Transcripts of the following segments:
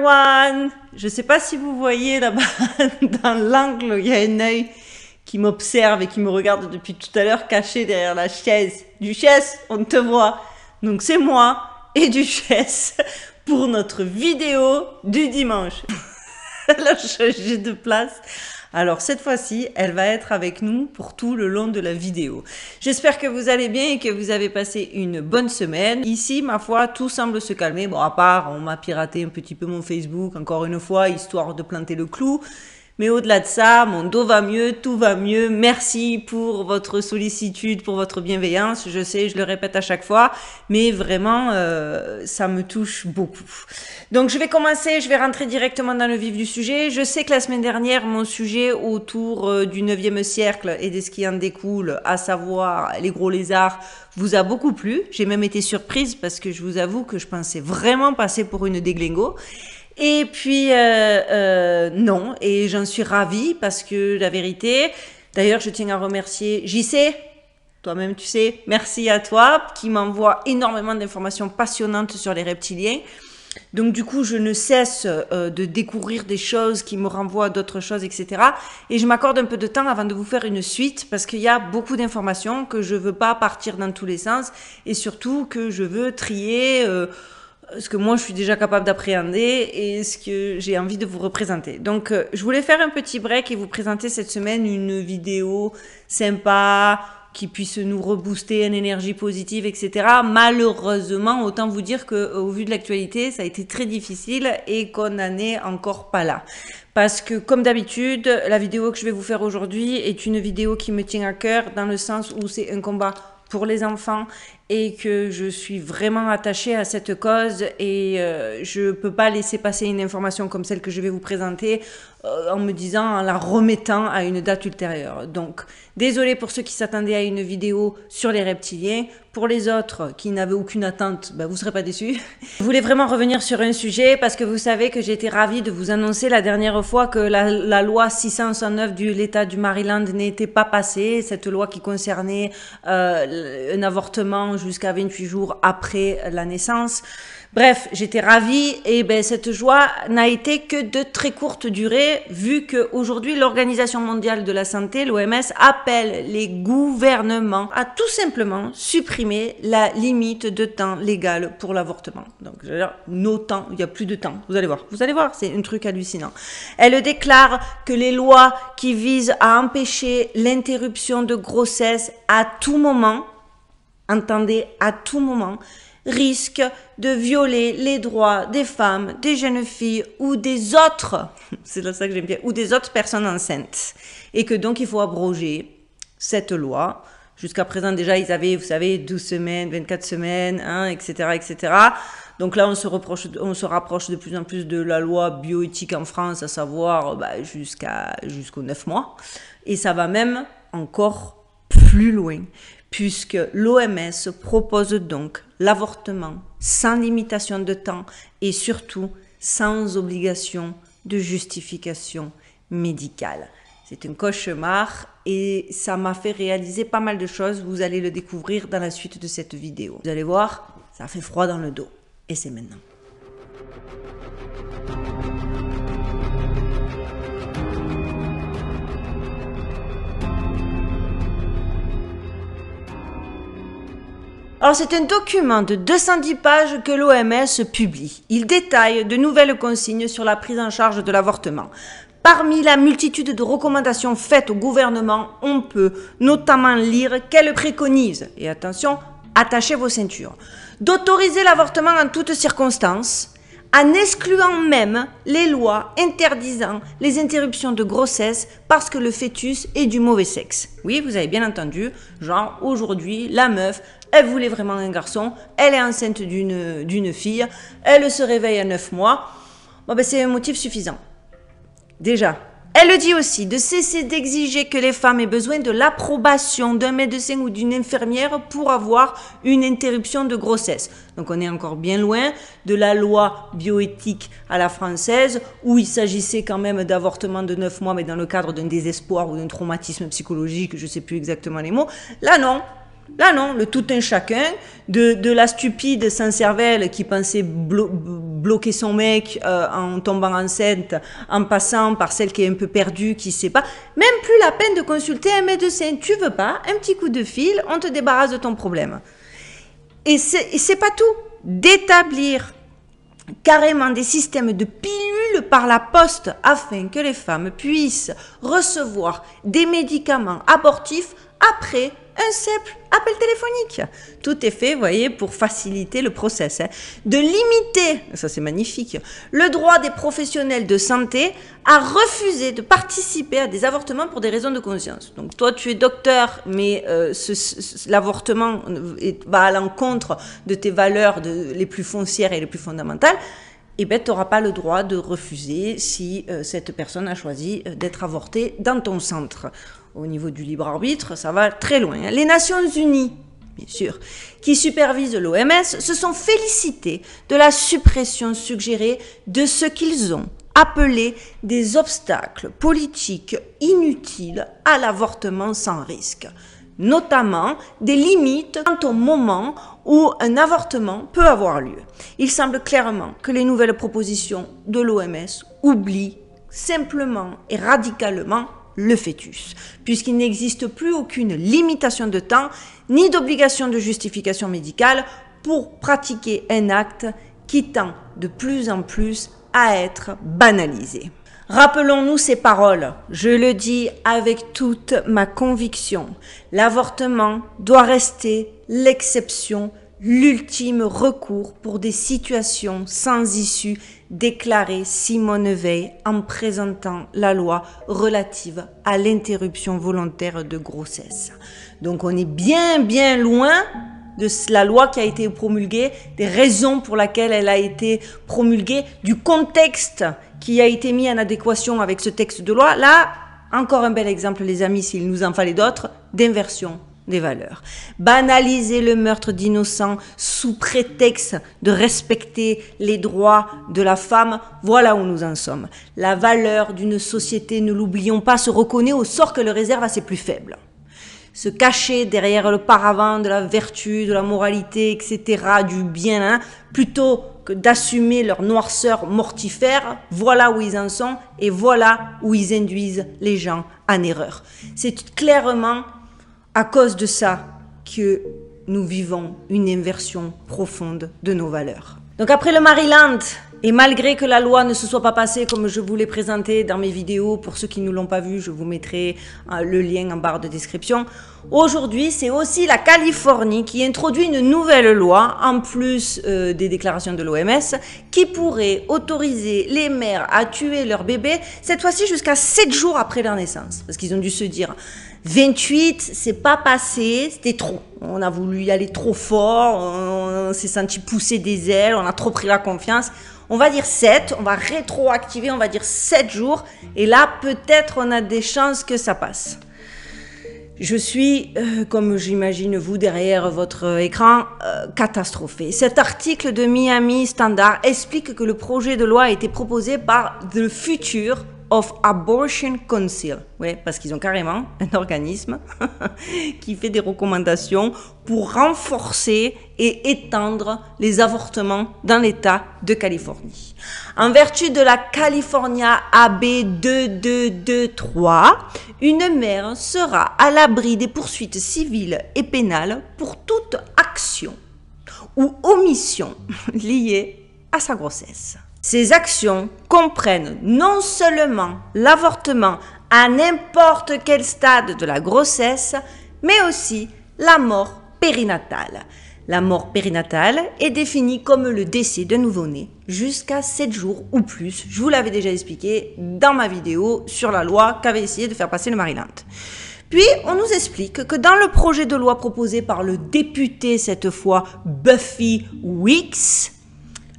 everyone! Je sais pas si vous voyez là-bas, dans l'angle, il y a un œil qui m'observe et qui me regarde depuis tout à l'heure, caché derrière la chaise. Duchesse, on te voit. Donc c'est moi et Duchesse pour notre vidéo du dimanche. Elle a changé de place. Alors cette fois-ci, elle va être avec nous pour tout le long de la vidéo. J'espère que vous allez bien et que vous avez passé une bonne semaine. Ici, ma foi, tout semble se calmer. Bon, à part, on m'a piraté un petit peu mon Facebook, encore une fois, histoire de planter le clou. Mais au-delà de ça, mon dos va mieux, tout va mieux. Merci pour votre sollicitude, pour votre bienveillance. Je sais, je le répète à chaque fois, mais vraiment, ça me touche beaucoup. Donc, je vais commencer, je vais rentrer directement dans le vif du sujet. Je sais que la semaine dernière, mon sujet autour du 9e siècle et de ce qui en découle, à savoir les gros lézards, vous a beaucoup plu. J'ai même été surprise parce que je vous avoue que je pensais vraiment passer pour une déglingo. Et puis, non, et j'en suis ravie parce que la vérité, d'ailleurs, je tiens à remercier JC, toi-même tu sais, merci à toi, qui m'envoie énormément d'informations passionnantes sur les reptiliens. Donc du coup, je ne cesse de découvrir des choses qui me renvoient à d'autres choses, etc. Et je m'accorde un peu de temps avant de vous faire une suite parce qu'il y a beaucoup d'informations que je veux pas partir dans tous les sens et surtout que je veux trier... ce que moi je suis déjà capable d'appréhender et ce que j'ai envie de vous représenter. Donc je voulais faire un petit break et vous présenter cette semaine une vidéo sympa qui puisse nous rebooster en énergie positive, etc. Malheureusement, autant vous dire qu'au vu de l'actualité, ça a été très difficile et qu'on n'en est encore pas là. Parce que comme d'habitude, la vidéo que je vais vous faire aujourd'hui est une vidéo qui me tient à cœur dans le sens où c'est un combat pour les enfants et que je suis vraiment attachée à cette cause et je peux pas laisser passer une information comme celle que je vais vous présenter en me disant, en la remettant à une date ultérieure. Donc, désolé pour ceux qui s'attendaient à une vidéo sur les reptiliens. Pour les autres qui n'avaient aucune attente, ben, vous serez pas déçus. Je voulais vraiment revenir sur un sujet parce que vous savez que j'ai été ravie de vous annoncer la dernière fois que la loi 669 de l'État du Maryland n'était pas passée. Cette loi qui concernait un avortement jusqu'à 28 jours après la naissance. Bref, j'étais ravie et ben, cette joie n'a été que de très courte durée vu qu'aujourd'hui l'Organisation mondiale de la santé, l'OMS, appelle les gouvernements à tout simplement supprimer la limite de temps légal pour l'avortement. Donc, je veux dire, nos temps, il n'y a plus de temps. Vous allez voir, c'est un truc hallucinant. Elle déclare que les lois qui visent à empêcher l'interruption de grossesse à tout moment, entendez, à tout moment, risque de violer les droits des femmes, des jeunes filles ou des autres, c'est là ça que j'aime bien, ou des autres personnes enceintes. Et que donc il faut abroger cette loi. Jusqu'à présent déjà ils avaient, vous savez, 12 semaines, 24 semaines, hein, etc., etc. Donc là on se rapproche de plus en plus de la loi bioéthique en France, à savoir jusqu'aux 9 mois. Et ça va même encore plus loin, puisque l'OMS propose donc l'avortement sans limitation de temps et surtout sans obligation de justification médicale. C'est un cauchemar et ça m'a fait réaliser pas mal de choses. Vous allez le découvrir dans la suite de cette vidéo. Vous allez voir, ça fait froid dans le dos. Et c'est maintenant. Alors c'est un document de 210 pages que l'OMS publie. Il détaille de nouvelles consignes sur la prise en charge de l'avortement. Parmi la multitude de recommandations faites au gouvernement, on peut notamment lire qu'elle préconise, et attention, attachez vos ceintures, d'autoriser l'avortement en toutes circonstances, en excluant même les lois interdisant les interruptions de grossesse parce que le fœtus est du mauvais sexe. Oui, vous avez bien entendu, genre aujourd'hui, la meuf, elle voulait vraiment un garçon, elle est enceinte d'une fille, elle se réveille à 9 mois, bon ben c'est un motif suffisant. Déjà, elle le dit aussi, de cesser d'exiger que les femmes aient besoin de l'approbation d'un médecin ou d'une infirmière pour avoir une interruption de grossesse. Donc on est encore bien loin de la loi bioéthique à la française où il s'agissait quand même d'avortement de 9 mois mais dans le cadre d'un désespoir ou d'un traumatisme psychologique, je ne sais plus exactement les mots. Là non, Là non, le tout un chacun, de la stupide sans cervelle qui pensait bloquer son mec en tombant enceinte, en passant par celle qui est un peu perdue, qui sait pas, même plus la peine de consulter un médecin. Tu veux pas, un petit coup de fil, on te débarrasse de ton problème. Et c'est pas tout. D'établir carrément des systèmes de pilules par la poste afin que les femmes puissent recevoir des médicaments abortifs après un simple appel téléphonique. Tout est fait, vous voyez, pour faciliter le process. De limiter, ça c'est magnifique, le droit des professionnels de santé à refuser de participer à des avortements pour des raisons de conscience. Donc toi tu es docteur, mais l'avortement va à l'encontre de tes valeurs les plus foncières et les plus fondamentales. Eh bien, tu n'auras pas le droit de refuser si cette personne a choisi d'être avortée dans ton centre. Au niveau du libre arbitre, ça va très loin. Les Nations Unies, bien sûr, qui supervisent l'OMS, se sont félicités de la suppression suggérée de ce qu'ils ont appelé des obstacles politiques inutiles à l'avortement sans risque, notamment des limites quant au moment où un avortement peut avoir lieu. Il semble clairement que les nouvelles propositions de l'OMS oublient simplement et radicalement le fœtus, puisqu'il n'existe plus aucune limitation de temps ni d'obligation de justification médicale pour pratiquer un acte qui tend de plus en plus à être banalisé. Rappelons-nous ces paroles, je le dis avec toute ma conviction, l'avortement doit rester l'exception, l'ultime recours pour des situations sans issue, déclarait Simone Veil en présentant la loi relative à l'interruption volontaire de grossesse. Donc on est bien loin de la loi qui a été promulguée, des raisons pour lesquelles elle a été promulguée, du contexte qui a été mis en adéquation avec ce texte de loi. Là, encore un bel exemple, les amis, s'il nous en fallait d'autres, d'inversion des valeurs. Banaliser le meurtre d'innocents sous prétexte de respecter les droits de la femme, voilà où nous en sommes. La valeur d'une société, ne l'oublions pas, se reconnaît au sort que le réserve à ses plus faibles. Se cacher derrière le paravent de la vertu, de la moralité, etc., du bien, hein, plutôt que d'assumer leur noirceur mortifère, voilà où ils en sont et voilà où ils induisent les gens en erreur. C'est clairement à cause de ça que nous vivons une inversion profonde de nos valeurs. Donc après le Maryland, et malgré que la loi ne se soit pas passée comme je vous l'ai présenté dans mes vidéos, pour ceux qui ne l'ont pas vu, je vous mettrai le lien en barre de description. Aujourd'hui, c'est aussi la Californie qui introduit une nouvelle loi, en plus des déclarations de l'OMS, qui pourrait autoriser les mères à tuer leur bébé, cette fois-ci jusqu'à 7 jours après leur naissance. Parce qu'ils ont dû se dire, 28, c'est pas passé, c'était trop. On a voulu y aller trop fort, on s'est senti pousser des ailes, on a trop pris la confiance. On va dire 7, on va rétroactiver, on va dire 7 jours. Et là, peut-être on a des chances que ça passe. Je suis, comme j'imagine vous derrière votre écran, catastrophée. Cet article de Miami Standard explique que le projet de loi a été proposé par The Future of Abortion Council. Oui, parce qu'ils ont carrément un organisme qui fait des recommandations pour renforcer et étendre les avortements dans l'État de Californie. En vertu de la California AB 2223, une mère sera à l'abri des poursuites civiles et pénales pour toute action ou omission liée à sa grossesse. Ces actions comprennent non seulement l'avortement à n'importe quel stade de la grossesse, mais aussi la mort périnatale. La mort périnatale est définie comme le décès d'un nouveau-né jusqu'à 7 jours ou plus. Je vous l'avais déjà expliqué dans ma vidéo sur la loi qu'avait essayé de faire passer le Maryland. Puis, on nous explique que dans le projet de loi proposé par le député, cette fois Buffy Weeks,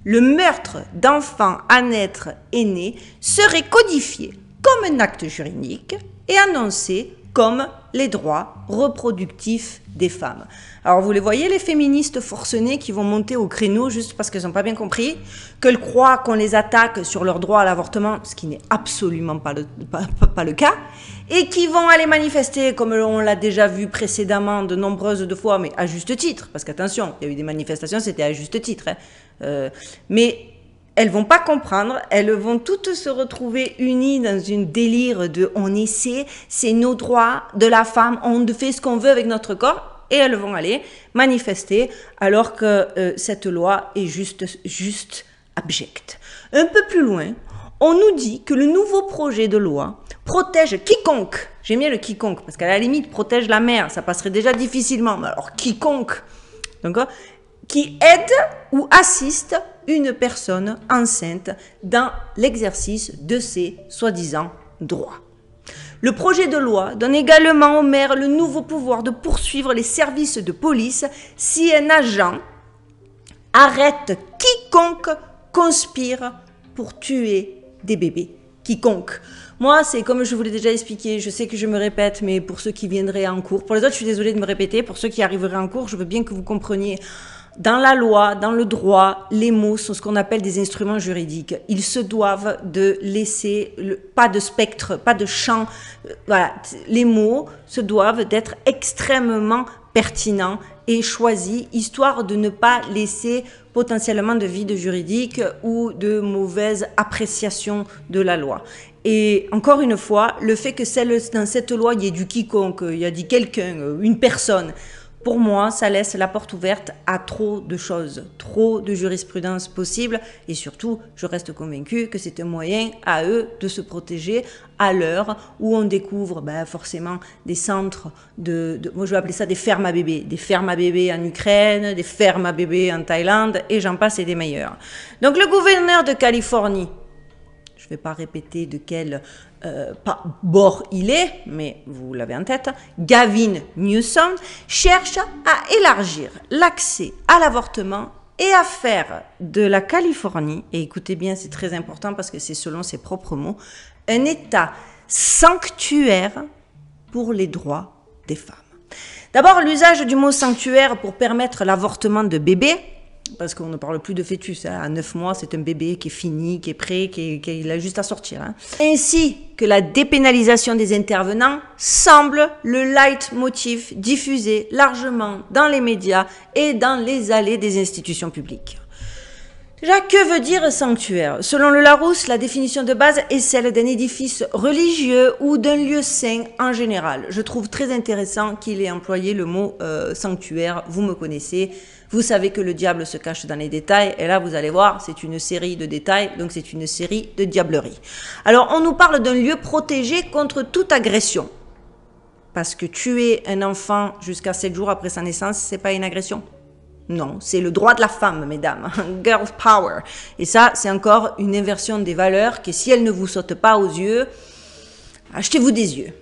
le meurtre d'enfants à naître et nés serait codifié comme un acte juridique et annoncé comme les droits reproductifs des femmes. Alors vous les voyez, les féministes forcenés qui vont monter au créneau juste parce qu'elles n'ont pas bien compris, qu'elles croient qu'on les attaque sur leur droit à l'avortement, ce qui n'est absolument pas le cas, et qui vont aller manifester, comme on l'a déjà vu précédemment de nombreuses fois, mais à juste titre, parce qu'attention, il y a eu des manifestations, c'était à juste titre, hein. Mais elles vont pas comprendre, elles vont toutes se retrouver unies dans une délire de on essaie, c'est nos droits de la femme, on fait ce qu'on veut avec notre corps, et elles vont aller manifester alors que cette loi est juste abjecte. Un peu plus loin, on nous dit que le nouveau projet de loi protège quiconque, j'aime bien le quiconque, parce qu'à la limite protège la mère, ça passerait déjà difficilement, mais alors quiconque, d'accord, qui aide ou assiste une personne enceinte dans l'exercice de ses soi-disant droits. Le projet de loi donne également au maire le nouveau pouvoir de poursuivre les services de police si un agent arrête quiconque conspire pour tuer des bébés. Quiconque. Moi, c'est comme je vous l'ai déjà expliqué, je sais que je me répète, mais pour ceux qui viendraient en cours, pour les autres, je suis désolée de me répéter, pour ceux qui arriveraient en cours, je veux bien que vous compreniez. Dans la loi, dans le droit, les mots sont ce qu'on appelle des instruments juridiques. Ils se doivent de laisser pas de spectre, pas de champ. Voilà, les mots se doivent d'être extrêmement pertinents et choisis, histoire de ne pas laisser potentiellement de vide juridique ou de mauvaise appréciation de la loi. Et encore une fois, le fait que dans cette loi, il y ait du quiconque, il y a dit quelqu'un, une personne, pour moi, ça laisse la porte ouverte à trop de choses, trop de jurisprudence possible. Et surtout, je reste convaincue que c'est un moyen à eux de se protéger à l'heure où on découvre forcément des centres moi je vais appeler ça des fermes à bébés. Des fermes à bébés en Ukraine, des fermes à bébés en Thaïlande, et j'en passe et des meilleurs. Donc le gouverneur de Californie, je ne vais pas répéter de quel bord il est, mais vous l'avez en tête, Gavin Newsom, cherche à élargir l'accès à l'avortement et à faire de la Californie, et écoutez bien, c'est très important parce que c'est selon ses propres mots, un État sanctuaire pour les droits des femmes. D'abord, l'usage du mot sanctuaire pour permettre l'avortement de bébés, parce qu'on ne parle plus de fœtus, hein. À 9 mois, c'est un bébé qui est fini, qui est prêt, qui a juste à sortir. Hein. Ainsi que la dépénalisation des intervenants semble le leitmotiv diffusé largement dans les médias et dans les allées des institutions publiques. Déjà, que veut dire sanctuaire? Selon le Larousse, la définition de base est celle d'un édifice religieux ou d'un lieu saint en général. Je trouve très intéressant qu'il ait employé le mot sanctuaire. Vous me connaissez, vous savez que le diable se cache dans les détails. Et là, vous allez voir, c'est une série de détails, donc c'est une série de diableries. Alors, on nous parle d'un lieu protégé contre toute agression. Parce que tuer un enfant jusqu'à 7 jours après sa naissance, c'est pas une agression. Non, c'est le droit de la femme, mesdames. Girl power. Et ça, c'est encore une inversion des valeurs que si elle ne vous saute pas aux yeux, achetez-vous des yeux.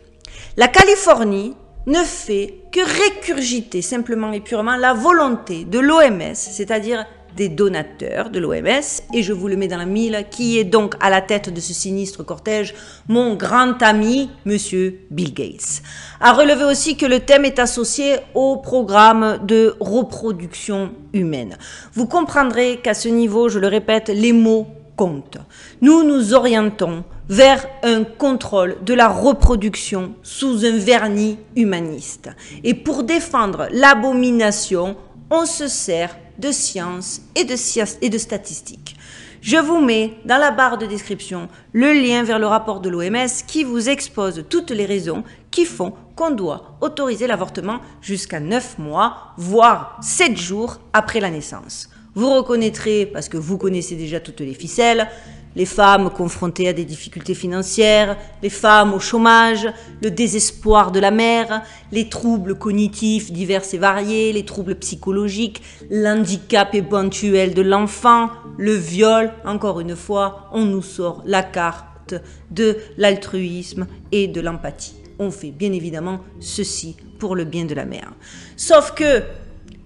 La Californie ne fait que récurgiter simplement et purement la volonté de l'OMS, c'est-à-dire des donateurs de l'OMS, et je vous le mets dans la mille, qui est donc à la tête de ce sinistre cortège, mon grand ami, monsieur Bill Gates. À relever aussi que le thème est associé au programme de reproduction humaine. Vous comprendrez qu'à ce niveau, je le répète, les mots comptent. Nous nous orientons vers un contrôle de la reproduction sous un vernis humaniste. Et pour défendre l'abomination, on se sert de science et de statistiques. Je vous mets dans la barre de description le lien vers le rapport de l'OMS qui vous expose toutes les raisons qui font qu'on doit autoriser l'avortement jusqu'à 9 mois, voire 7 jours après la naissance. Vous reconnaîtrez, parce que vous connaissez déjà toutes les ficelles, les femmes confrontées à des difficultés financières, les femmes au chômage, le désespoir de la mère, les troubles cognitifs divers et variés, les troubles psychologiques, l'handicap éventuel de l'enfant, le viol. Encore une fois, on nous sort la carte de l'altruisme et de l'empathie. On fait bien évidemment ceci pour le bien de la mère. Sauf que,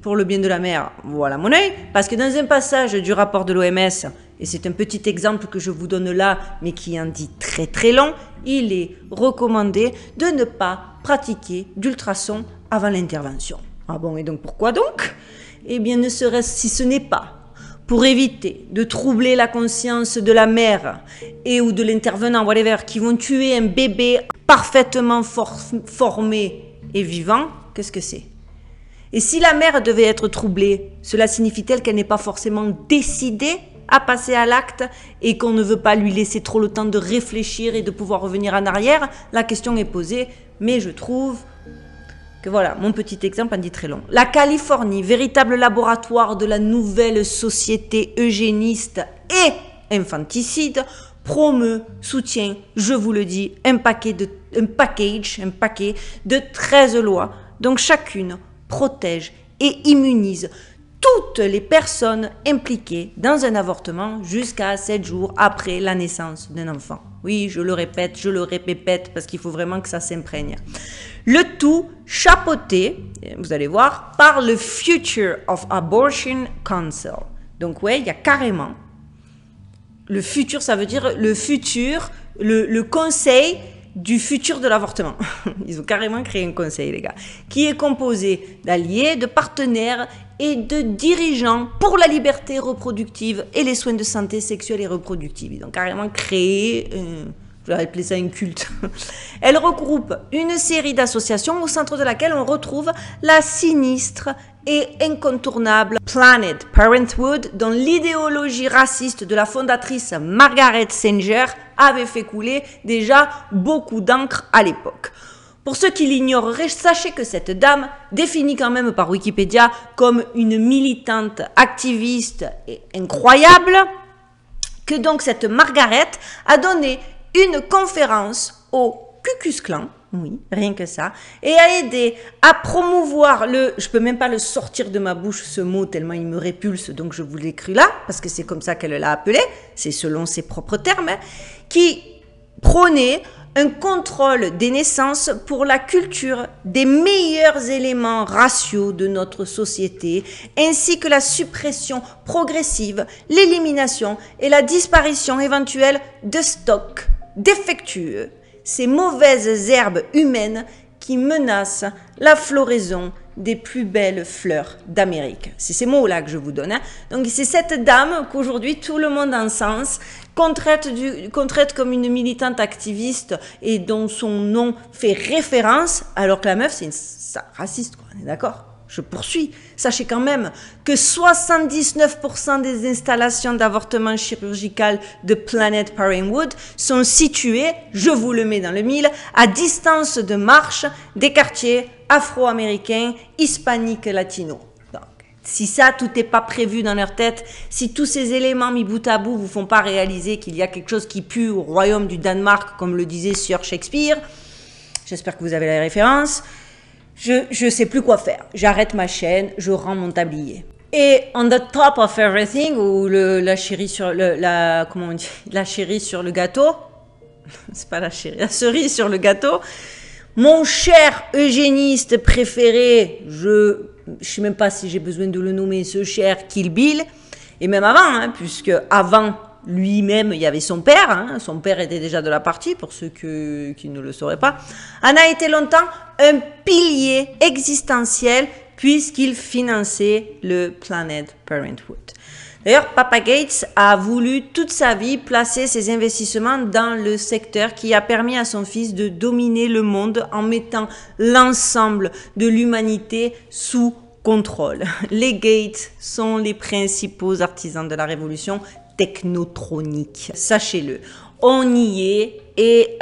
pour le bien de la mère, voilà mon œil, parce que dans un passage du rapport de l'OMS, et c'est un petit exemple que je vous donne là, mais qui en dit très très long, il est recommandé de ne pas pratiquer d'ultrasons avant l'intervention. Ah bon, et donc pourquoi donc? Eh bien, ne serait-ce si ce n'est pas pour éviter de troubler la conscience de la mère et ou de l'intervenant, whatever, qui vont tuer un bébé parfaitement formé et vivant, qu'est-ce que c'est? Et si la mère devait être troublée, cela signifie-t-elle qu'elle n'est pas forcément décidée à passer à l'acte et qu'on ne veut pas lui laisser trop le temps de réfléchir et de pouvoir revenir en arrière? La question est posée, mais je trouve que voilà, mon petit exemple en dit très long. La Californie, véritable laboratoire de la nouvelle société eugéniste et infanticide, promeut, soutient, je vous le dis, un paquet de 13 lois, donc chacune protège et immunise toutes les personnes impliquées dans un avortement jusqu'à 7 jours après la naissance d'un enfant. Oui, je le répète, parce qu'il faut vraiment que ça s'imprègne. Le tout chapeauté, vous allez voir, par le Future of Abortion Council. Donc ouais, il y a carrément le futur, ça veut dire le futur, le conseil du futur de l'avortement. Ils ont carrément créé un conseil, les gars, qui est composé d'alliés, de partenaires et de dirigeants pour la liberté reproductive et les soins de santé sexuelle et reproductive. Ils ont carrément créé, je vais appeler ça un culte. Elle regroupe une série d'associations au centre de laquelle on retrouve la sinistre et incontournable Planned Parenthood, dont l'idéologie raciste de la fondatrice Margaret Sanger avait fait couler déjà beaucoup d'encre à l'époque. Pour ceux qui l'ignoreraient, sachez que cette dame, définie quand même par Wikipédia comme une militante activiste et incroyable, que donc cette Margaret a donné une conférence au Ku Klux Klan, oui, rien que ça, et a aidé à promouvoir je peux même pas le sortir de ma bouche ce mot tellement il me répulse, donc je vous l'écris là, parce que c'est comme ça qu'elle l'a appelé, c'est selon ses propres termes, qui prônait un contrôle des naissances pour la culture des meilleurs éléments raciaux de notre société, ainsi que la suppression progressive, l'élimination et la disparition éventuelle de stocks défectueux, ces mauvaises herbes humaines qui menacent la floraison des plus belles fleurs d'Amérique. C'est ces mots-là que je vous donne. Hein. Donc c'est cette dame qu'aujourd'hui tout le monde encense, qu'on traite comme une militante activiste et dont son nom fait référence, alors que la meuf c'est une raciste, quoi, on est d'accord? Je poursuis. Sachez quand même que 79% des installations d'avortement chirurgical de Planned Parenthood sont situées, je vous le mets dans le mille, à distance de marche des quartiers afro-américains, hispaniques, latinos. Donc, si ça, tout n'est pas prévu dans leur tête, si tous ces éléments mis bout à bout vous font pas réaliser qu'il y a quelque chose qui pue au royaume du Danemark, comme le disait Sir Shakespeare, j'espère que vous avez la référence. Je sais plus quoi faire. J'arrête ma chaîne, je rends mon tablier. Et on the top of everything, ou la chérie sur comment on dit, la chérie sur le gâteau. C'est pas la chérie, la cerise sur le gâteau. Mon cher eugéniste préféré, je sais même pas si j'ai besoin de le nommer, ce cher Kill Bill. Et même avant, hein, puisque avant lui-même, il y avait son père. Hein, son père était déjà de la partie, pour ceux qui ne le sauraient pas. En a été longtemps un pilier existentiel puisqu'il finançait le Planned Parenthood. D'ailleurs, Papa Gates a voulu toute sa vie placer ses investissements dans le secteur qui a permis à son fils de dominer le monde en mettant l'ensemble de l'humanité sous contrôle. Les Gates sont les principaux artisans de la révolution technotronique. Sachez-le, on y est et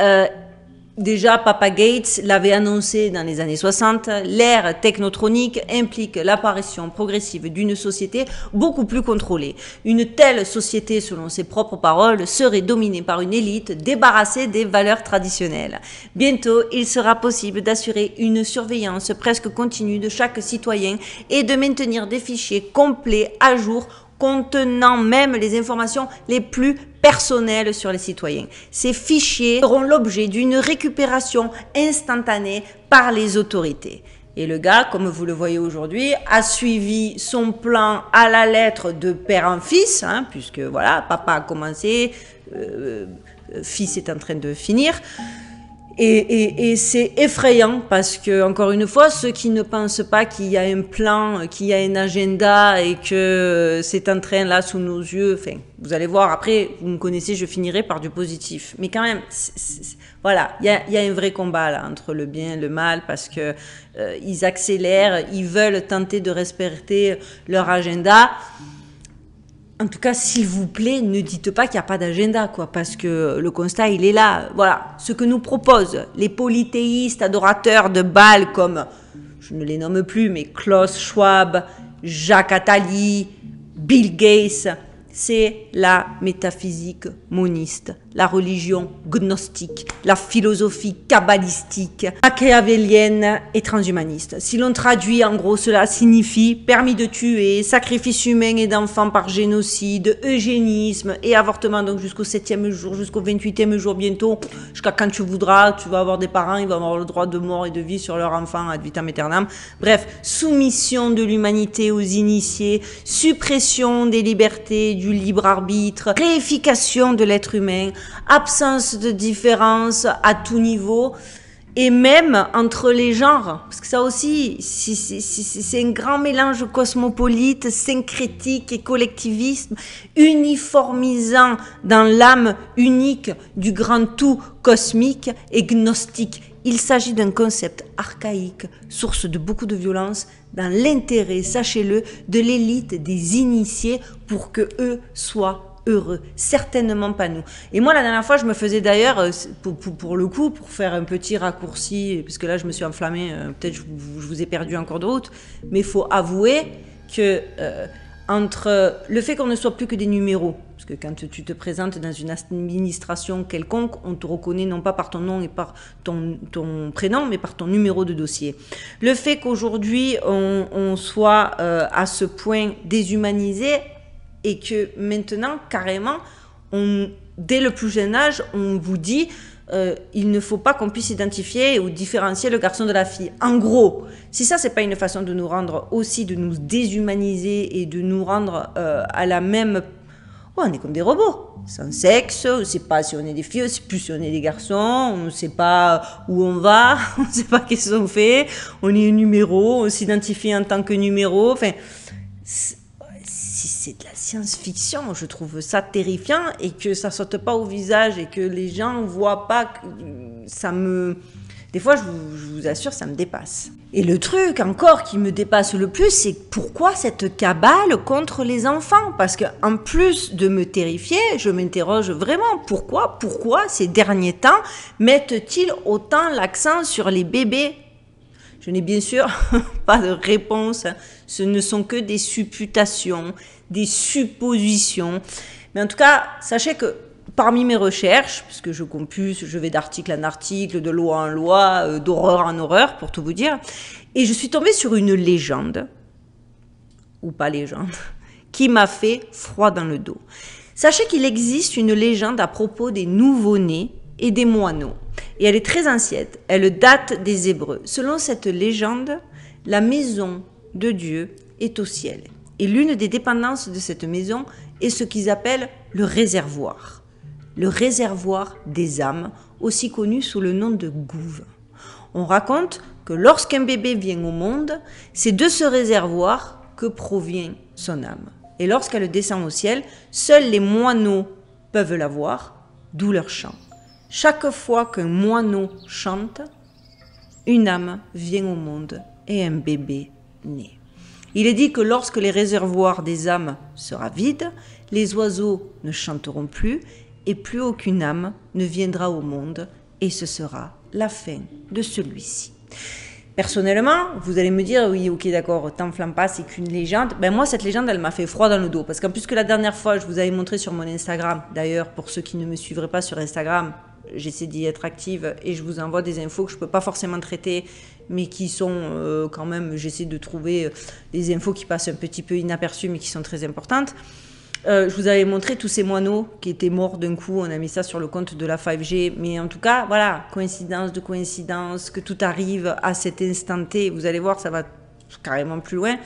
déjà Papa Gates l'avait annoncé dans les années 60, l'ère technotronique implique l'apparition progressive d'une société beaucoup plus contrôlée. Une telle société, selon ses propres paroles, serait dominée par une élite débarrassée des valeurs traditionnelles. Bientôt, il sera possible d'assurer une surveillance presque continue de chaque citoyen et de maintenir des fichiers complets à jour contenant même les informations les plus personnelles sur les citoyens. Ces fichiers seront l'objet d'une récupération instantanée par les autorités. Et le gars, comme vous le voyez aujourd'hui, a suivi son plan à la lettre de père en fils, hein, puisque voilà, papa a commencé, fils est en train de finir. Et c'est effrayant parce que, encore une fois, ceux qui ne pensent pas qu'il y a un plan, qu'il y a un agenda et que c'est en train là sous nos yeux, enfin, vous allez voir, après, vous me connaissez, je finirai par du positif. Mais quand même, voilà, il y a un vrai combat là entre le bien et le mal parce que ils accélèrent, ils veulent tenter de respecter leur agenda. En tout cas, s'il vous plaît, ne dites pas qu'il n'y a pas d'agenda, quoi, parce que le constat, il est là. Voilà, ce que nous proposent les polythéistes adorateurs de Baal comme, je ne les nomme plus, mais Klaus Schwab, Jacques Attali, Bill Gates, c'est la métaphysique moniste, la religion gnostique, la philosophie kabbalistique, machiavélienne et transhumaniste. Si l'on traduit, en gros, cela signifie permis de tuer, sacrifice humain et d'enfants par génocide, eugénisme et avortement, donc jusqu'au 7e jour, jusqu'au 28e jour bientôt, jusqu'à quand tu voudras, tu vas avoir des parents, ils vont avoir le droit de mort et de vie sur leur enfant ad vitam aeternam. Bref, soumission de l'humanité aux initiés, suppression des libertés, du libre arbitre, réification de l'être humain, absence de différence à tout niveau et même entre les genres, parce que ça aussi c'est un grand mélange cosmopolite, syncrétique et collectivisme, uniformisant dans l'âme unique du grand tout cosmique et gnostique. Il s'agit d'un concept archaïque, source de beaucoup de violence, dans l'intérêt, sachez-le, de l'élite des initiés pour que eux soient heureux, certainement pas nous. Et moi, la dernière fois, je me faisais d'ailleurs, pour le coup, pour faire un petit raccourci, parce que là, je me suis enflammée, peut-être je vous ai perdu en cours de route, mais il faut avouer que entre le fait qu'on ne soit plus que des numéros, parce que quand tu te présentes dans une administration quelconque, on te reconnaît non pas par ton nom et par ton prénom, mais par ton numéro de dossier. Le fait qu'aujourd'hui, on soit à ce point déshumanisé et que maintenant, carrément, dès le plus jeune âge, on vous dit il ne faut pas qu'on puisse identifier ou différencier le garçon de la fille. En gros, si ça, c'est pas une façon de nous rendre aussi, de nous déshumaniser et de nous rendre à la même... Oh, on est comme des robots, sans sexe, on ne sait pas si on est des filles, on ne sait plus si on est des garçons, on ne sait pas où on va, on ne sait pas qu'est-ce qu'on fait, on est un numéro, on s'identifie en tant que numéro, enfin... Si c'est de la science-fiction, je trouve ça terrifiant et que ça saute pas au visage et que les gens voient pas, ça me... Des fois, je vous assure, ça me dépasse. Et le truc encore qui me dépasse le plus, c'est pourquoi cette cabale contre les enfants? Parce qu'en plus de me terrifier, je m'interroge vraiment pourquoi ces derniers temps mettent-ils autant l'accent sur les bébés? Je n'ai bien sûr pas de réponse. Ce ne sont que des supputations, des suppositions. Mais en tout cas, sachez que parmi mes recherches, puisque je compulse, je vais d'article en article, de loi en loi, d'horreur en horreur, pour tout vous dire, et je suis tombée sur une légende, ou pas légende, qui m'a fait froid dans le dos. Sachez qu'il existe une légende à propos des nouveau-nés et des moineaux. Et elle est très ancienne, elle date des Hébreux. Selon cette légende, la maison de Dieu est au ciel. Et l'une des dépendances de cette maison est ce qu'ils appellent le réservoir. Le réservoir des âmes, aussi connu sous le nom de gouve. On raconte que lorsqu'un bébé vient au monde, c'est de ce réservoir que provient son âme. Et lorsqu'elle descend au ciel, seuls les moineaux peuvent la voir, d'où leur chant. Chaque fois qu'un moineau chante, une âme vient au monde et un bébé naît. Il est dit que lorsque les réservoirs des âmes sera vide, les oiseaux ne chanteront plus et plus aucune âme ne viendra au monde et ce sera la fin de celui-ci. Personnellement, vous allez me dire, oui, ok, d'accord, t'enflamme pas, c'est qu'une légende. Ben moi, cette légende, elle m'a fait froid dans le dos. Parce qu'en plus que la dernière fois, je vous avais montré sur mon Instagram, d'ailleurs, pour ceux qui ne me suivraient pas sur Instagram, j'essaie d'y être active et je vous envoie des infos que je ne peux pas forcément traiter, mais qui sont quand même, j'essaie de trouver des infos qui passent un petit peu inaperçues, mais qui sont très importantes. Je vous avais montré tous ces moineaux qui étaient morts d'un coup, on a mis ça sur le compte de la 5G, mais en tout cas, voilà, coïncidence de coïncidence, que tout arrive à cet instant T, vous allez voir, ça va carrément plus loin,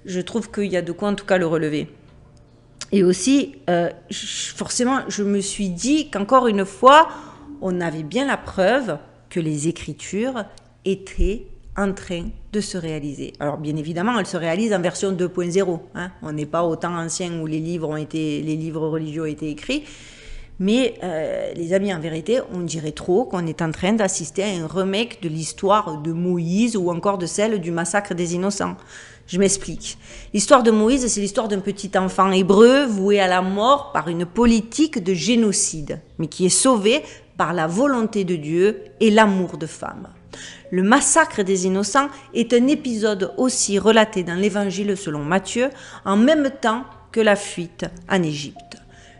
je trouve qu'il y a de quoi en tout cas le relever. Et aussi, forcément, je me suis dit qu'encore une fois, on avait bien la preuve que les Écritures étaient en train de se réaliser. Alors bien évidemment, elles se réalisent en version 2.0. Hein. On n'est pas au temps ancien où les livres religieux ont été écrits. Mais les amis, en vérité, on dirait trop qu'on est en train d'assister à un remake de l'histoire de Moïse ou encore de celle du massacre des innocents. Je m'explique. L'histoire de Moïse, c'est l'histoire d'un petit enfant hébreu voué à la mort par une politique de génocide, mais qui est sauvé par la volonté de Dieu et l'amour de femme. Le massacre des innocents est un épisode aussi relaté dans l'Évangile selon Matthieu, en même temps que la fuite en Égypte.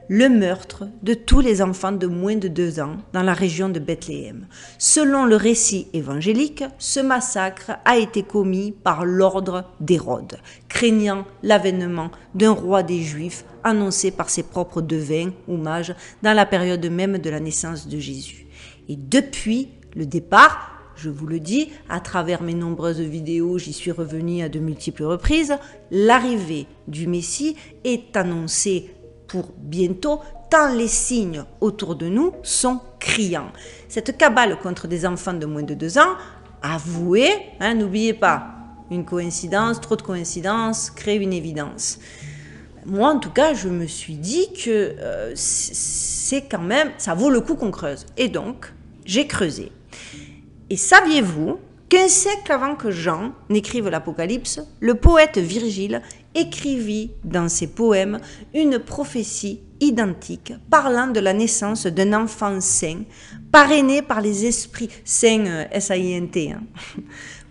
Le meurtre de tous les enfants de moins de 2 ans dans la région de Bethléem. Selon le récit évangélique, ce massacre a été commis par l'ordre d'Hérode, craignant l'avènement d'un roi des Juifs annoncé par ses propres devins ou mages dans la période même de la naissance de Jésus. Et depuis le départ, je vous le dis, à travers mes nombreuses vidéos, j'y suis revenue à de multiples reprises, l'arrivée du Messie est annoncée pour bientôt, tant les signes autour de nous sont criants. Cette cabale contre des enfants de moins de 2 ans, avouez, n'oubliez pas, une coïncidence, trop de coïncidences, crée une évidence. Moi, en tout cas, je me suis dit que c'est quand même, ça vaut le coup qu'on creuse. Et donc, j'ai creusé. Et saviez-vous qu'un siècle avant que Jean n'écrive l'Apocalypse, le poète Virgile écrivit dans ses poèmes une prophétie identique parlant de la naissance d'un enfant saint, parrainé par les esprits, saint S-A-I-N-T,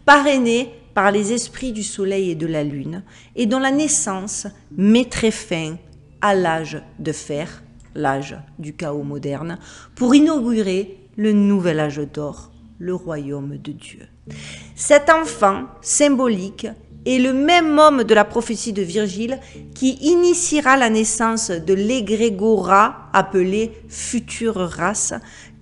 parrainé par les esprits du soleil et de la lune, et dont la naissance mettrait fin à l'âge de fer, l'âge du chaos moderne, pour inaugurer le nouvel âge d'or, le royaume de Dieu. Cet enfant symbolique est le même homme de la prophétie de Virgile qui initiera la naissance de l'égrégora appelée future race,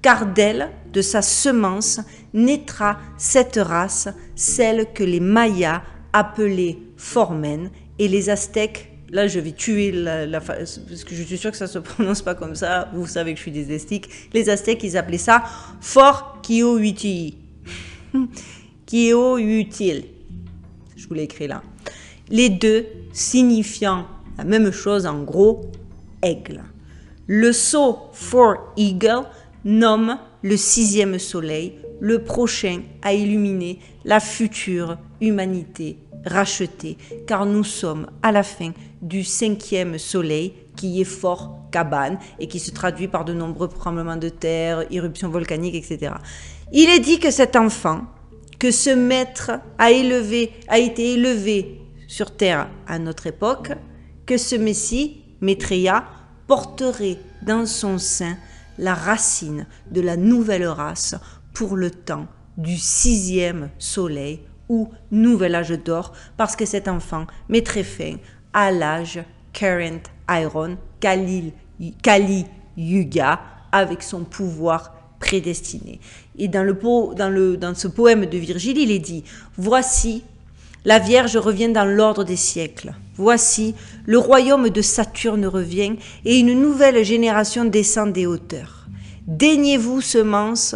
car d'elle, de sa semence, naîtra cette race, celle que les Mayas appelaient Formen et les Aztèques. Là, je vais tuer parce que je suis sûre que ça ne se prononce pas comme ça. Vous savez que je suis dyslexique. Les Aztèques, ils appelaient ça Forquiohuitl. Quiohuitl. Je vous l'ai écrit là. Les deux signifiant la même chose, en gros, aigle. Le sceau For Eagle nomme le 6e soleil, le prochain à illuminer la future humanité rachetée, car nous sommes à la fin du 5e soleil qui est fort Cabane et qui se traduit par de nombreux tremblements de terre, éruptions volcaniques, etc. Il est dit que cet enfant, que ce maître a été élevé sur terre à notre époque, que ce Messie, Maitreya, porterait dans son sein la racine de la nouvelle race pour le temps du 6e soleil ou nouvel âge d'or, parce que cet enfant mettrait fin à l'âge Current Iron, Kali Yuga, avec son pouvoir prédestiné. Et dans ce poème de Virgile, il est dit « Voici, la Vierge revient dans l'ordre des siècles. Voici, le royaume de Saturne revient et une nouvelle génération descend des hauteurs. Daignez-vous, semences,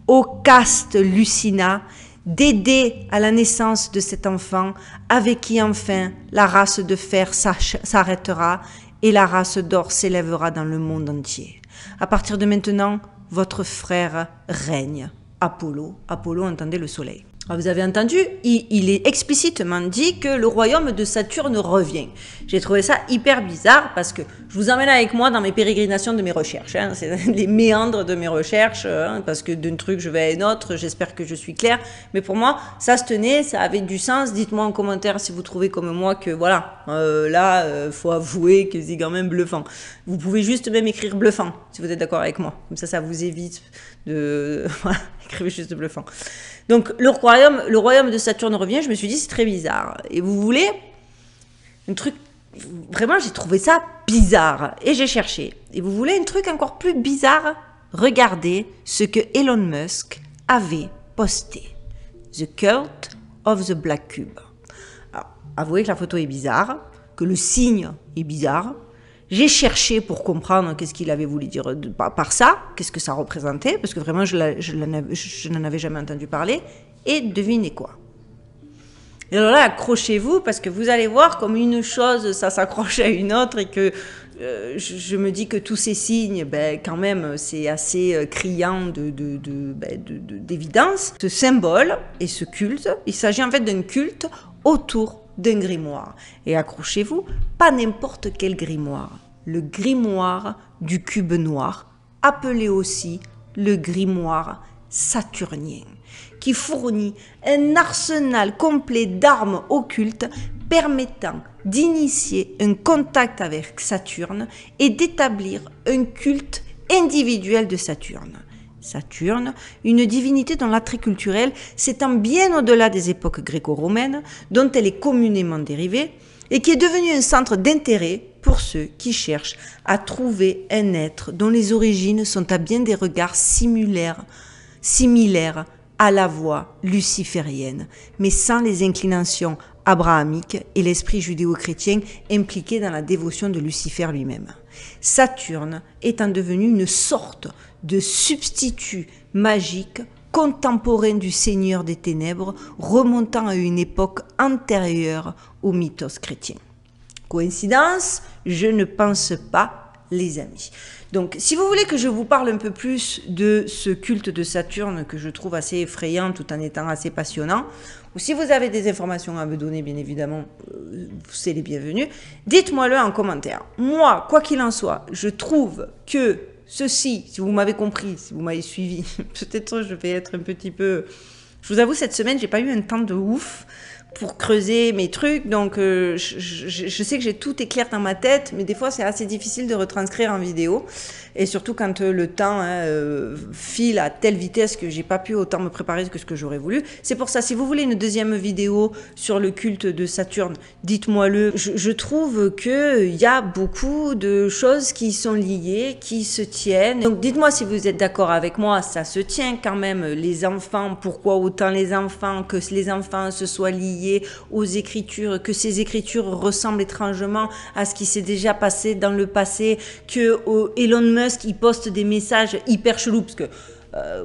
ô caste Lucina, d'aider à la naissance de cet enfant, avec qui enfin la race de fer s'arrêtera et la race d'or s'élèvera dans le monde entier. À partir de maintenant, votre frère règne. Apollo. Apollo, entendez le soleil. Alors vous avez entendu, il est explicitement dit que le royaume de Saturne revient. J'ai trouvé ça hyper bizarre parce que je vous emmène avec moi dans mes pérégrinations de mes recherches. Hein, c'est les méandres de mes recherches, parce que d'un truc je vais à un autre, j'espère que je suis claire. Mais pour moi, ça se tenait, ça avait du sens. Dites-moi en commentaire si vous trouvez comme moi que voilà, faut avouer que c'est quand même bluffant. Vous pouvez juste même écrire bluffant si vous êtes d'accord avec moi. Comme ça vous évite de... Voilà, écrivez juste bluffant. Donc le royaume de Saturne revient, je me suis dit c'est très bizarre. Et vous voulez un truc, vraiment j'ai trouvé ça bizarre et j'ai cherché. Et vous voulez un truc encore plus bizarre? Regardez ce que Elon Musk avait posté. The Cult of the Black Cube. Alors, avouez que la photo est bizarre, que le signe est bizarre. J'ai cherché pour comprendre qu'est-ce qu'il avait voulu dire par ça, qu'est-ce que ça représentait, parce que vraiment je n'en avais jamais entendu parler. Et devinez quoi? Et alors là, accrochez-vous, parce que vous allez voir comme une chose, ça s'accroche à une autre, et que je me dis que tous ces signes, quand même, c'est assez criant d'évidence. Ce symbole et ce culte, il s'agit en fait d'un culte autour d'un grimoire. Et accrochez-vous, pas n'importe quel grimoire. Le grimoire du cube noir, appelé aussi le grimoire saturnien, qui fournit un arsenal complet d'armes occultes permettant d'initier un contact avec Saturne et d'établir un culte individuel de Saturne. Saturne, une divinité dont l'attrait culturel s'étend bien au-delà des époques gréco-romaines, dont elle est communément dérivée, et qui est devenue un centre d'intérêt pour ceux qui cherchent à trouver un être dont les origines sont à bien des regards similaires à la voie luciférienne, mais sans les inclinations abrahamiques et l'esprit judéo-chrétien impliqué dans la dévotion de Lucifer lui-même. Saturne étant devenu une sorte de substitut magique contemporain du Seigneur des Ténèbres, remontant à une époque antérieure au mythos chrétien. Coïncidence? Je ne pense pas, les amis. Donc, si vous voulez que je vous parle un peu plus de ce culte de Saturne que je trouve assez effrayant tout en étant assez passionnant, ou si vous avez des informations à me donner, bien évidemment, c'est les bienvenus, dites-moi-le en commentaire. Moi, quoi qu'il en soit, je trouve que ceci, si vous m'avez compris, si vous m'avez suivi, peut-être je vais être un petit peu... Je vous avoue, cette semaine, j'ai pas eu un temps de ouf pour creuser mes trucs, donc je sais que j'ai tout est clair dans ma tête, mais des fois c'est assez difficile de retranscrire en vidéo, et surtout quand le temps file à telle vitesse que j'ai pas pu autant me préparer que ce que j'aurais voulu. C'est pour ça, si vous voulez une deuxième vidéo sur le culte de Saturne, dites-moi-le. Je trouve qu'il y a beaucoup de choses qui sont liées, qui se tiennent. Donc dites-moi si vous êtes d'accord avec moi, ça se tient quand même, les enfants, pourquoi autant les enfants, que les enfants se soient liés aux écritures, que ces écritures ressemblent étrangement à ce qui s'est déjà passé dans le passé, que Elon Musk il poste des messages hyper chelous, parce que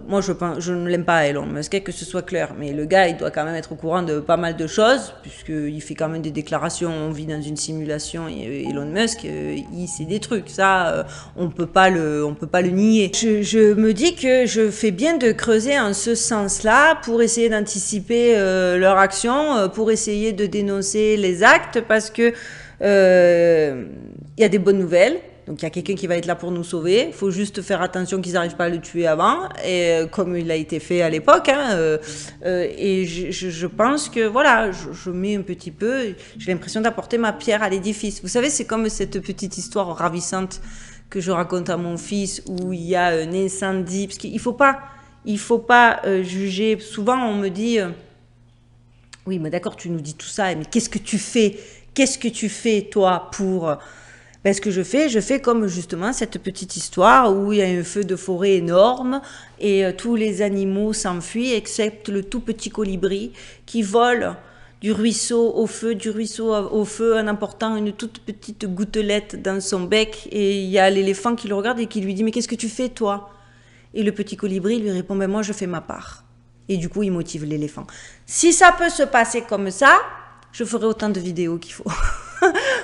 moi je ne l'aime pas Elon Musk, que ce soit clair, mais le gars il doit quand même être au courant de pas mal de choses, puisqu'il fait quand même des déclarations, on vit dans une simulation, et Elon Musk il sait des trucs, ça on peut pas le nier. Je me dis que je fais bien de creuser en ce sens-là pour essayer d'anticiper leur action, pour essayer de dénoncer les actes, parce que il y a des bonnes nouvelles. Donc il y a quelqu'un qui va être là pour nous sauver. Il faut juste faire attention qu'ils n'arrivent pas à le tuer avant, et comme il a été fait à l'époque. Et je pense que voilà, je mets un petit peu. J'ai l'impression d'apporter ma pierre à l'édifice. Vous savez, c'est comme cette petite histoire ravissante que je raconte à mon fils où il y a un incendie. Parce qu'il faut pas juger. Souvent on me dit oui, mais d'accord, tu nous dis tout ça, mais qu'est-ce que tu fais? Qu'est-ce que tu fais toi pour ce que je fais comme justement cette petite histoire où il y a un feu de forêt énorme et tous les animaux s'enfuient excepte le tout petit colibri qui vole du ruisseau au feu, du ruisseau au feu en emportant une toute petite gouttelette dans son bec, et il y a l'éléphant qui le regarde et qui lui dit « Mais qu'est-ce que tu fais toi ?» Et le petit colibri lui répond « Ben moi je fais ma part ». Et du coup il motive l'éléphant. Si ça peut se passer comme ça, je ferai autant de vidéos qu'il faut.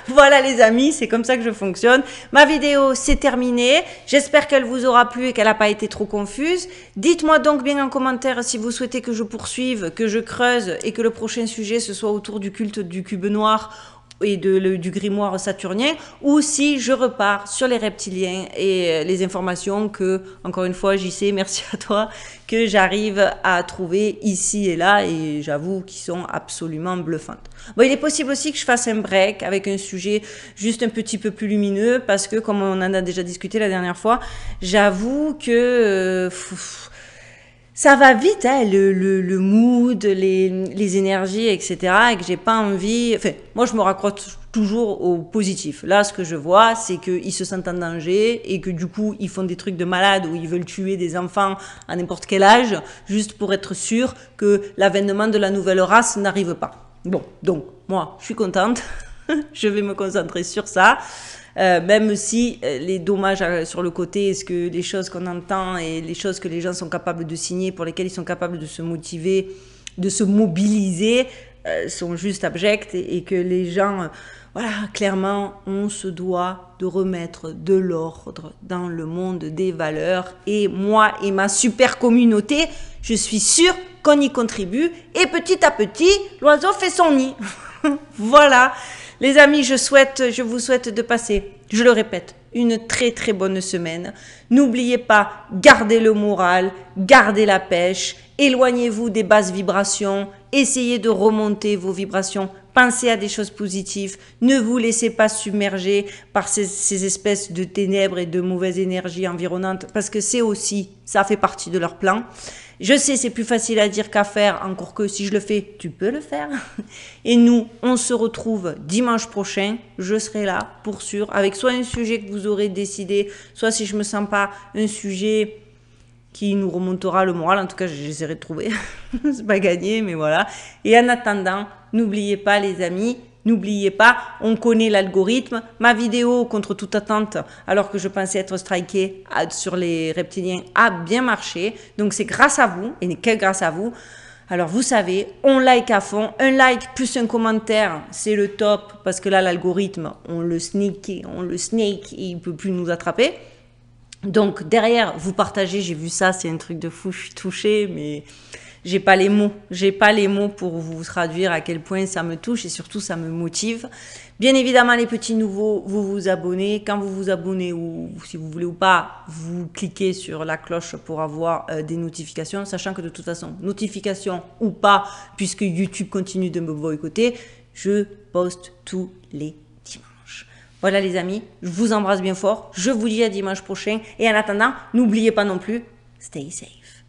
Voilà les amis, c'est comme ça que je fonctionne. Ma vidéo c'est terminé. J'espère qu'elle vous aura plu et qu'elle n'a pas été trop confuse. Dites-moi donc bien en commentaire si vous souhaitez que je poursuive, que je creuse et que le prochain sujet ce soit autour du culte du cube noir et du grimoire saturnien, ou si je repars sur les reptiliens et les informations que, encore une fois, JC, merci à toi, que j'arrive à trouver ici et là, et j'avoue qu'ils sont absolument bluffantes. Bon, il est possible aussi que je fasse un break avec un sujet juste un petit peu plus lumineux, parce que, comme on en a déjà discuté la dernière fois, j'avoue que... ça va vite, hein, le mood, les énergies, etc. Et que j'ai pas envie... Enfin, moi, je me raccroche toujours au positif. Là, ce que je vois, c'est qu'ils se sentent en danger et que du coup, ils font des trucs de malades où ils veulent tuer des enfants à n'importe quel âge, juste pour être sûr que l'avènement de la nouvelle race n'arrive pas. Bon, donc, moi, je suis contente. Je vais me concentrer sur ça. même si les dommages sur le côté, est-ce que les choses qu'on entend et les choses que les gens sont capables de signer, pour lesquelles ils sont capables de se motiver, de se mobiliser, sont juste abjects et que les gens, voilà, clairement, on se doit de remettre de l'ordre dans le monde des valeurs. Et moi et ma super communauté, je suis sûre qu'on y contribue. Et petit à petit, l'oiseau fait son nid. Voilà. Les amis, je vous souhaite de passer, je le répète, une très très bonne semaine. N'oubliez pas, gardez le moral, gardez la pêche, éloignez-vous des basses vibrations, essayez de remonter vos vibrations, pensez à des choses positives, ne vous laissez pas submerger par ces espèces de ténèbres et de mauvaises énergies environnantes, parce que ça fait partie de leur plan. Je sais, c'est plus facile à dire qu'à faire, encore que si je le fais, tu peux le faire. Et nous, on se retrouve dimanche prochain. Je serai là, pour sûr, avec soit un sujet que vous aurez décidé, soit si je me sens pas, un sujet qui nous remontera le moral. En tout cas, j'essaierai de trouver. C'est pas gagné, mais voilà. Et en attendant, n'oubliez pas, les amis, n'oubliez pas, on connaît l'algorithme. Ma vidéo contre toute attente, alors que je pensais être strikée sur les reptiliens, a bien marché. Donc c'est grâce à vous, et que grâce à vous. Alors vous savez, on like à fond. Un like plus un commentaire, c'est le top. Parce que là, l'algorithme, on le snake, et il peut plus nous attraper. Donc derrière, vous partagez, j'ai vu ça, c'est un truc de fou, je suis touchée, mais j'ai pas les mots pour vous traduire à quel point ça me touche et surtout ça me motive. Bien évidemment, les petits nouveaux, vous vous abonnez. Quand vous vous abonnez ou si vous voulez ou pas, vous cliquez sur la cloche pour avoir des notifications, sachant que de toute façon, notifications ou pas, puisque YouTube continue de me boycotter, je poste tous les dimanches. Voilà les amis, je vous embrasse bien fort, je vous dis à dimanche prochain et en attendant, n'oubliez pas non plus, stay safe.